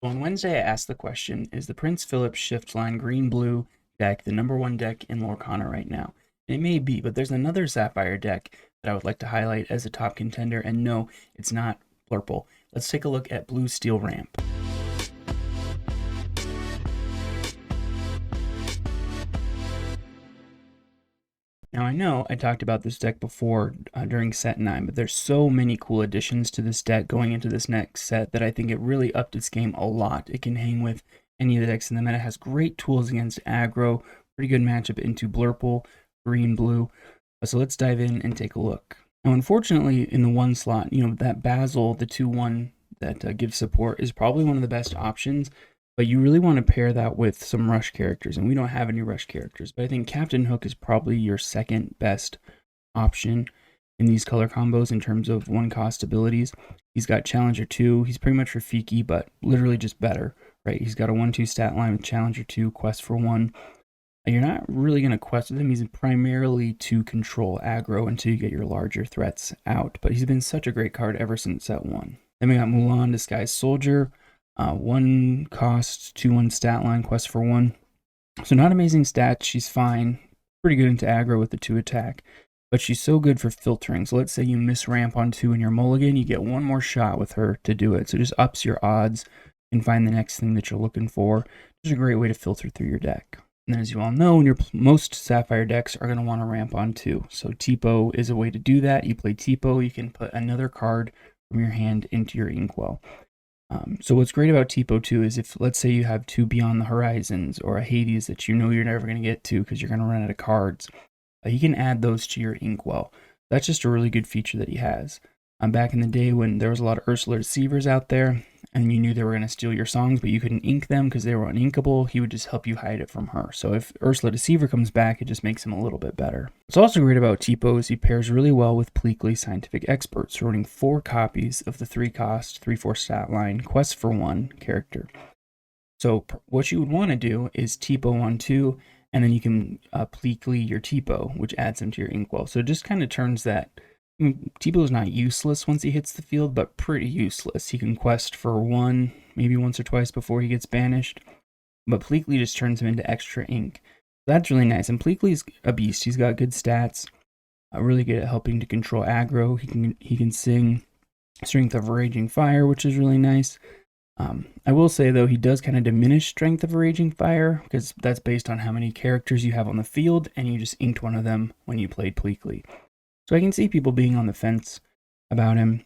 So on Wednesday, I asked the question, is the Prince Philip Shift Line Green Blue deck the #1 deck in Lorcana right now? And it may be, but there's another Sapphire deck that I would like to highlight as a top contender, and no, it's not Blurple. Let's take a look at Blue Steel Ramp. Now I know I talked about this deck before during set 9, but there's so many cool additions to this deck going into this next set that I think it really upped its game a lot. It can hang with any of the decks in the meta, has great tools against aggro, pretty good matchup into Blurple, green, blue. So let's dive in and take a look. Now unfortunately in the 1 slot, that Basil, the 2/1 that gives support is probably one of the best options. But you really want to pair that with some rush characters, and we don't have any rush characters. But I think Captain Hook is probably your second best option in these color combos in terms of 1-cost abilities. He's got Challenger 2. He's pretty much Rafiki, but literally just better, right? He's got a 1/2 stat line with Challenger 2, Quest for 1. You're not really going to quest with him. He's primarily to control aggro until you get your larger threats out. But he's been such a great card ever since set 1. Then we got Mulan, Disguised Soldier. 1 cost, 2/1 stat line, Quest for 1. So not amazing stats, she's fine. Pretty good into aggro with the 2 attack. But she's so good for filtering. So let's say you miss ramp on 2 in your mulligan, you get 1 more shot with her to do it. So just ups your odds and find the next thing that you're looking for. Just a great way to filter through your deck. And then as you all know, most Sapphire decks are going to want to ramp on 2. So Tipo is a way to do that. You play Tipo, you can put another card from your hand into your Inkwell. So what's great about Tipo 2 is if, let's say you have 2 Beyond the Horizons or a Hades that you know you're never going to get to because you're going to run out of cards, you can add those to your Inkwell. That's just a really good feature that he has. Back in the day when there was a lot of Ursula Deceivers out there, and you knew they were going to steal your songs, but you couldn't ink them because they were uninkable, he would just help you hide it from her. So if Ursula Deceiver comes back, it just makes him a little bit better. What's also great about Tipo is he pairs really well with Pleakley Scientific Experts, running 4 copies of the 3-cost, 3/4 stat line, Quest for 1 character. So what you would want to do is Tipo on 2, and then you can Pleakley your Tipo, which adds him to your Inkwell. So it just kind of turns that. Tipo is not useless once he hits the field, but pretty useless. He can quest for 1, maybe once or twice before he gets banished, but Pleakley just turns him into extra ink. That's really nice, and Pleakley's a beast. He's got good stats, really good at helping to control aggro. He can sing Strength of a Raging Fire, which is really nice. I will say, though, he does kind of diminish Strength of a Raging Fire, because that's based on how many characters you have on the field, and you just inked one of them when you played Pleakley. So I can see people being on the fence about him,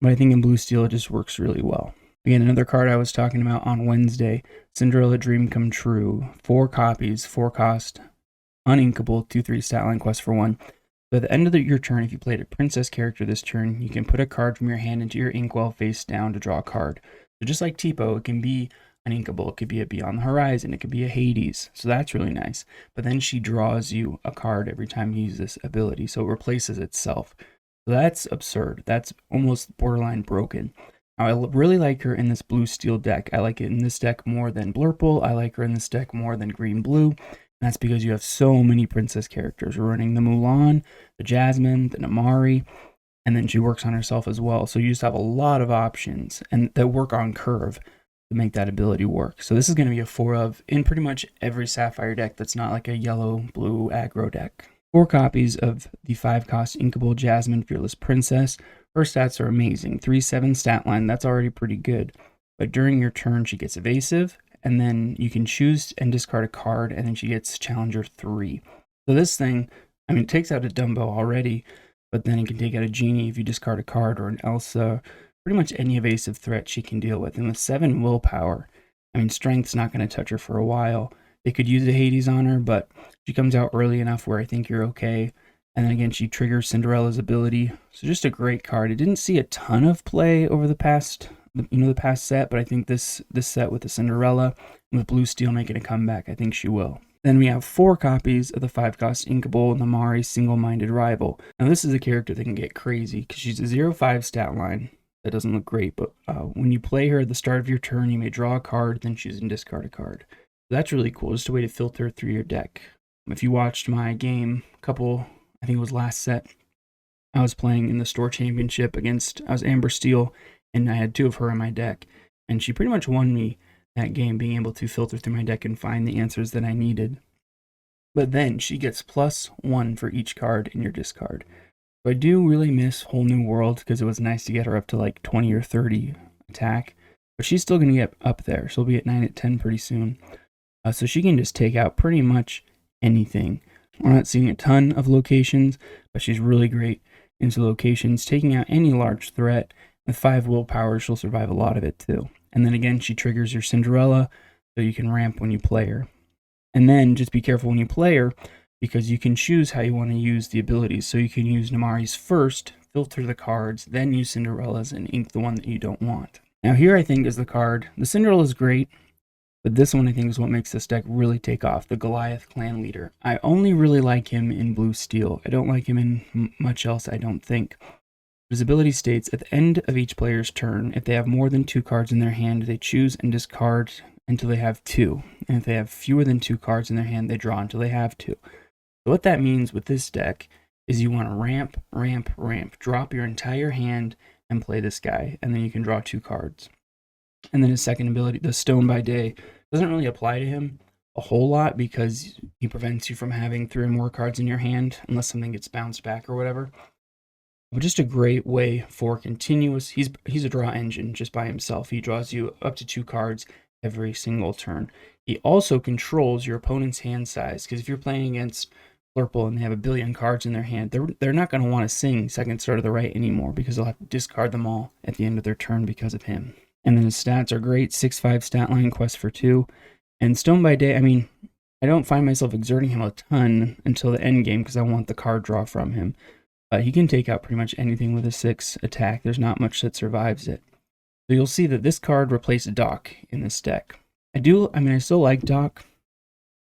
but I think in Blue Steel it just works really well. Again, another card I was talking about on Wednesday, Cinderella Dream Come True. 4 copies, 4 cost, uninkable, 2/3 stat line, Quest for 1. So at the end of your turn, if you played a princess character this turn, you can put a card from your hand into your Inkwell face down to draw a card. So just like Tipo, it can be uninkable, it could be a Beyond the Horizon, it could be a Hades, so that's really nice. But then she draws you a card every time you use this ability, so it replaces itself. So that's absurd. That's almost borderline broken. Now, I really like her in this Blue Steel deck. I like it in this deck more than Blurple. I like her in this deck more than Green Blue. And that's because you have so many princess characters. We're running the Mulan, the Jasmine, the Namari, and then she works on herself as well. So you just have a lot of options and that work on curve to make that ability work. So this is going to be a 4 of in pretty much every Sapphire deck that's not like a yellow, blue aggro deck. 4 copies of the 5-cost Inkable Jasmine Fearless Princess. Her stats are amazing. 3/7 stat line, that's already pretty good. But during your turn, she gets evasive, and then you can choose and discard a card, and then she gets Challenger 3. So this thing, it takes out a Dumbo already, but then it can take out a Genie if you discard a card, or an Elsa. Pretty much any evasive threat she can deal with. And with 7 willpower, Strength's not going to touch her for a while. They could use a Hades on her, but she comes out early enough where I think you're okay. And then again, she triggers Cinderella's ability. So just a great card. It didn't see a ton of play over the past set, but I think this set with the Cinderella and with Blue Steel making a comeback, I think she will. Then we have 4 copies of the 5-cost Inkable Namari Single-Minded Rival. Now this is a character that can get crazy because she's a 0/5 stat line. That doesn't look great, but when you play her at the start of your turn, you may draw a card, then choose and discard a card. So that's really cool, just a way to filter through your deck. If you watched my game, I think it was last set, I was playing in the store championship I was Amber Steel, and I had 2 of her in my deck. and she pretty much won me that game, being able to filter through my deck and find the answers that I needed. But then she gets +1 for each card in your discard. So I do really miss Whole New World because it was nice to get her up to like 20 or 30 attack, but she's still going to get up there. She'll be at 9 at 10 pretty soon. So she can just take out pretty much anything. We're not seeing a ton of locations, but she's really great into locations, taking out any large threat. With 5 willpower, she'll survive a lot of it too. And then again, she triggers your Cinderella, so you can ramp when you play her. And then just be careful when you play her, because you can choose how you want to use the abilities. So you can use Namari's first, filter the cards, then use Cinderella's and ink the one that you don't want. Now here I think is the card. The Cinderella is great, but this one I think is what makes this deck really take off, the Goliath clan leader. I only really like him in blue steel. I don't like him in much else, I don't think. His ability states, at the end of each player's turn, if they have more than 2 cards in their hand, they choose and discard until they have 2. And if they have fewer than 2 cards in their hand, they draw until they have 2. So what that means with this deck is you want to ramp, ramp, ramp. Drop your entire hand and play this guy, and then you can draw 2 cards. And then his second ability, the Stone by Day, doesn't really apply to him a whole lot because he prevents you from having 3 or more cards in your hand unless something gets bounced back or whatever. But just a great way for continuous, he's a draw engine just by himself. He draws you up to 2 cards every single turn. He also controls your opponent's hand size, because if you're playing against Purple and they have a billion cards in their hand, they're not going to want to sing Second Star to the Right anymore, because they'll have to discard them all at the end of their turn because of him. And then his stats are great, 6/5 stat line, quest for 2. And Stone by Day, I mean, I don't find myself exerting him a ton until the end game because I want the card draw from him. He can take out pretty much anything with a 6 attack. There's not much that survives it. So you'll see that this card replaced Doc in this deck. I still like Doc.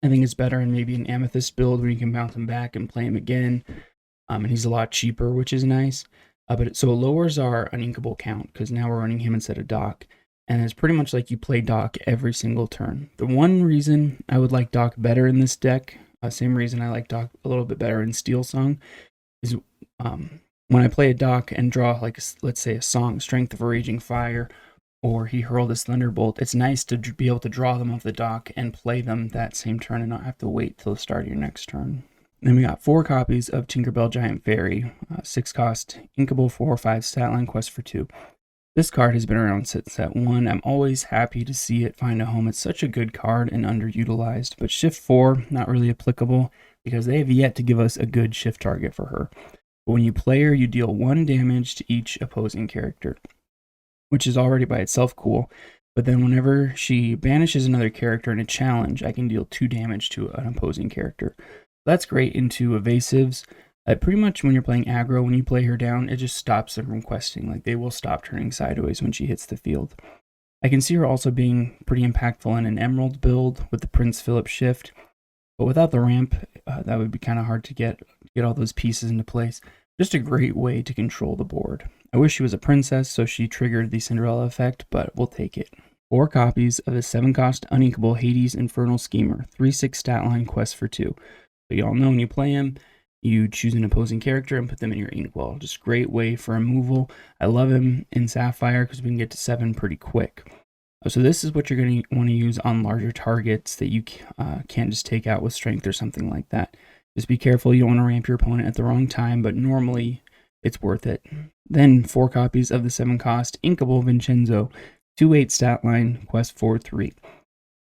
I think it's better in maybe an Amethyst build where you can bounce him back and play him again. And he's a lot cheaper, which is nice. So it lowers our uninkable count because now we're running him instead of Doc. And it's pretty much like you play Doc every single turn. The one reason I would like Doc better in this deck, same reason I like Doc a little bit better in Steel Song, is when I play a Doc and draw, like, let's say a song, Strength of a Raging Fire, or he hurled his Thunderbolt, it's nice to be able to draw them off the dock and play them that same turn and not have to wait till the start of your next turn. Then we got 4 copies of Tinkerbell Giant Fairy, 6 cost, inkable, 4 or 5 stat line, quest for 2. This card has been around since set 1. I'm always happy to see it find a home. It's such a good card and underutilized, but Shift 4, not really applicable because they have yet to give us a good shift target for her. But when you play her, you deal 1 damage to each opposing character, which is already by itself cool. But then whenever she banishes another character in a challenge, I can deal 2 damage to an opposing character. That's great into evasives. Pretty much when you're playing aggro, when you play her down, it just stops them from questing. Like, they will stop turning sideways when she hits the field. I can see her also being pretty impactful in an Emerald build with the Prince Philip shift. But without the ramp, that would be kind of hard to get all those pieces into place. Just a great way to control the board. I wish she was a princess, so she triggered the Cinderella effect, but we'll take it. 4 copies of the 7 cost uninkable Hades Infernal Schemer, 3/6 stat line, quest for 2. So y'all know when you play him, you choose an opposing character and put them in your inkwell. Just great way for removal. I love him in Sapphire because we can get to 7 pretty quick. So this is what you're going to want to use on larger targets that you can't just take out with strength or something like that. Just be careful, you don't want to ramp your opponent at the wrong time, but normally it's worth it. Then 4 copies of the 7 cost inkable Vincenzo, 2/8 stat line, quest for 3.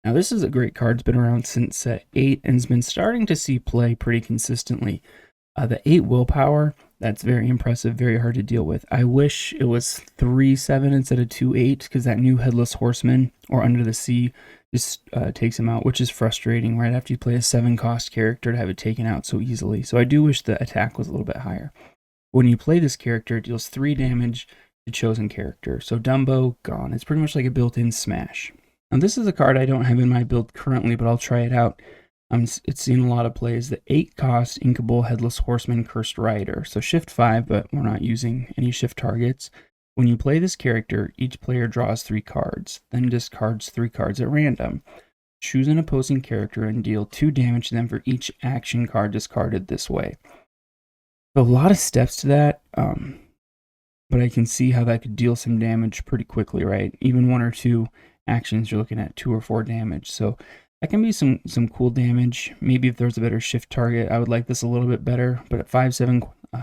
Now this is a great card. It's been around since set 8 and has been starting to see play pretty consistently. The 8 willpower, that's very impressive, very hard to deal with. I wish it was 3/7 instead of 2/8 because that new Headless Horseman or Under the Sea just takes him out, which is frustrating right after you play a 7 cost character to have it taken out so easily. So I do wish the attack was a little bit higher. When you play this character, it deals 3 damage to chosen character. So Dumbo, gone. It's pretty much like a built-in smash. Now this is a card I don't have in my build currently, but I'll try it out. It's seen a lot of plays. The 8 cost inkable Headless Horseman Cursed Rider. So shift 5, but we're not using any shift targets. When you play this character, each player draws 3 cards, then discards 3 cards at random. Choose an opposing character and deal 2 damage to them for each action card discarded this way. So a lot of steps to that. but I can see how that could deal some damage pretty quickly, right? Even 1 or 2 actions, you're looking at 2 or 4 damage. So that can be some cool damage. Maybe if there's a better shift target, I would like this a little bit better. But at 5/7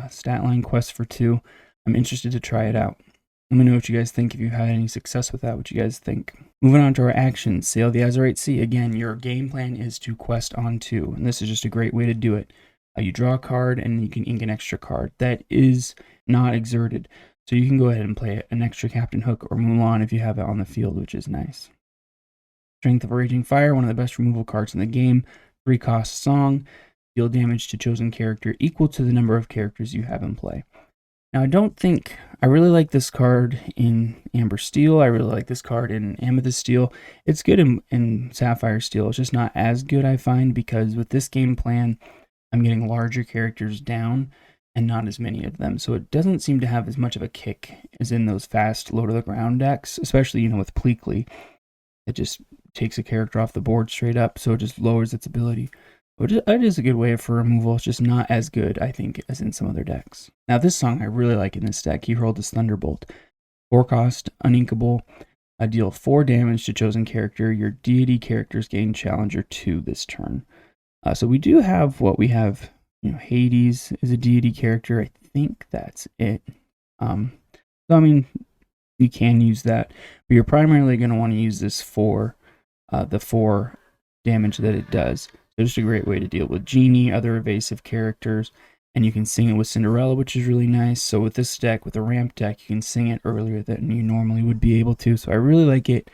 stat line quest for 2, I'm interested to try it out. Let me know what you guys think. If you've had any success with that, what you guys think. Moving on to our actions. Sail the Azurite Sea. Again, your game plan is to quest on 2, and this is just a great way to do it. You draw a card and you can ink an extra card. That is not exerted. So you can go ahead and play an extra Captain Hook or Mulan if you have it on the field, which is nice. Strength of a Raging Fire, one of the best removal cards in the game. 3-cost Song. Deal damage to chosen character equal to the number of characters you have in play. Now, I really like this card in Amber Steel. I really like this card in Amethyst Steel. It's good in Sapphire Steel. It's just not as good, I find, because with this game plan, I'm getting larger characters down and not as many of them. So it doesn't seem to have as much of a kick as in those fast low to the ground decks, especially, with Pleakley. It just takes a character off the board straight up, so it just lowers its ability. But it is a good way for removal. It's just not as good, I think, as in some other decks. Now, this song I really like in this deck. He rolled his Thunderbolt. 4-cost, uninkable. Deal 4 damage to chosen character. Your deity characters gain Challenger 2 this turn. So we do have what we have. Hades is a deity character. I think that's it. So I mean, you can use that, but you're primarily going to want to use this for the 4 damage that it does. So just a great way to deal with Genie, other evasive characters, and you can sing it with Cinderella, which is really nice. So with this deck, with a ramp deck, you can sing it earlier than you normally would be able to. So I really like it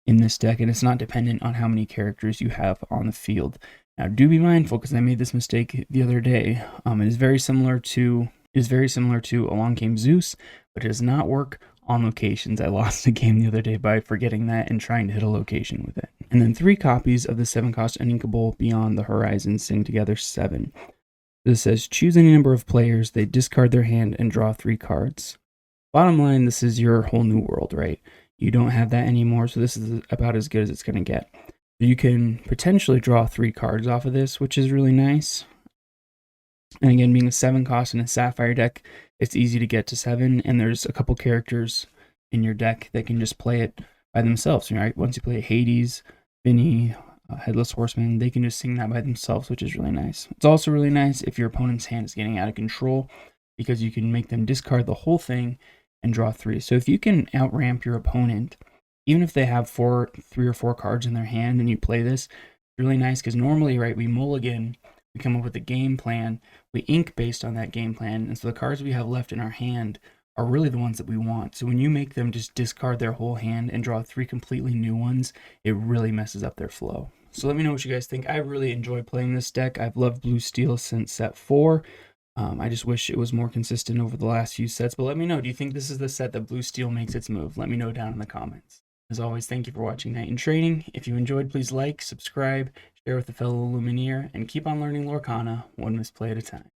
in this deck, and it's not dependent on how many characters you have on the field. Now, do be mindful, because I made this mistake the other day. It is very similar to Along Came Zeus, but it does not work on locations. I lost a game the other day by forgetting that and trying to hit a location with it. And then 3 copies of the 7-cost Uninkable Beyond the Horizon Sing Together 7. This says, choose any number of players, they discard their hand and draw 3 cards. Bottom line, this is your whole new world, right? You don't have that anymore, so this is about as good as it's going to get. You can potentially draw 3 cards off of this, which is really nice. And again, being a 7-cost in a Sapphire deck, it's easy to get to 7, and there's a couple characters in your deck that can just play it by themselves, right? Once you play Hades, Vinny, Headless Horseman, they can just sing that by themselves, which is really nice. It's also really nice if your opponent's hand is getting out of control, because you can make them discard the whole thing and draw 3. So if you can outramp your opponent, even if they have 3 or 4 cards in their hand and you play this, it's really nice, because normally, right, we mulligan, we come up with a game plan, we ink based on that game plan, and so the cards we have left in our hand are really the ones that we want. So when you make them just discard their whole hand and draw 3 completely new ones, it really messes up their flow. So let me know what you guys think. I really enjoy playing this deck. I've loved Blue Steel since set 4. I just wish it was more consistent over the last few sets, but let me know, do you think this is the set that Blue Steel makes its move? Let me know down in the comments. As always, thank you for watching Night in Training. If you enjoyed, please like, subscribe, share with a fellow Lumineer, and keep on learning Lorcana one misplay at a time.